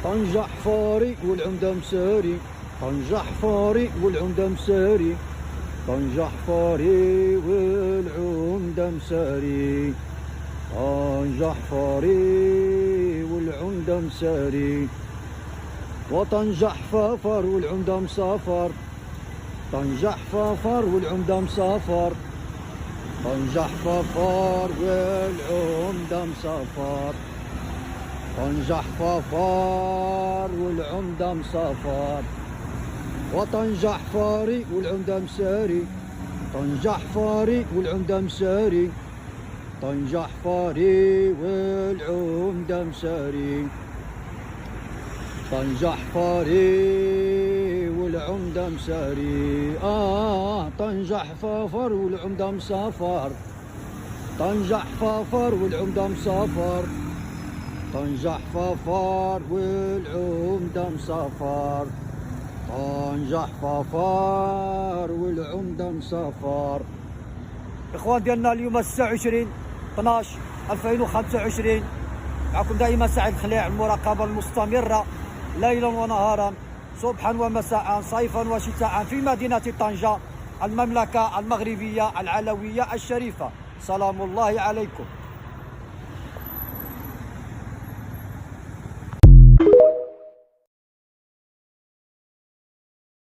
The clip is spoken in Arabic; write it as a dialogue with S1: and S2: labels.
S1: طنجة حفاري والعمدة مساري، طنجة حفاري والعمدة مساري، طنجة حفاري والعمدة مساري، طنجة حفاري والعمدة مساري، وطنجة حفافر والعمدة مسافر، طنجة حفافر والعمدة مسافر، طنجة حفافر والعمدة مسافر، طنجة حفافر والعمدة مسافر، وطنجة حفاري والعمدة مساري، طنجة حفاري والعمدة مساري، طنجة حفاري والعمدة مساري، طنجة حفاري والعمدة مساري. طنجة حفافر والعمدة مسافر، طنجة حفافر والعمدة مسافر، طنجة حفافر والعمدة مسافر، طنجة حفافر والعمدة مسافر.
S2: اخوان ديالنا اليوم 29/12/2025 معكم دائما سعيد الخليع، المراقبة المستمرة ليلا ونهارا صبحا ومساء صيفا وشتاء في مدينة طنجة المملكة المغربية العلوية الشريفة. سلام الله عليكم.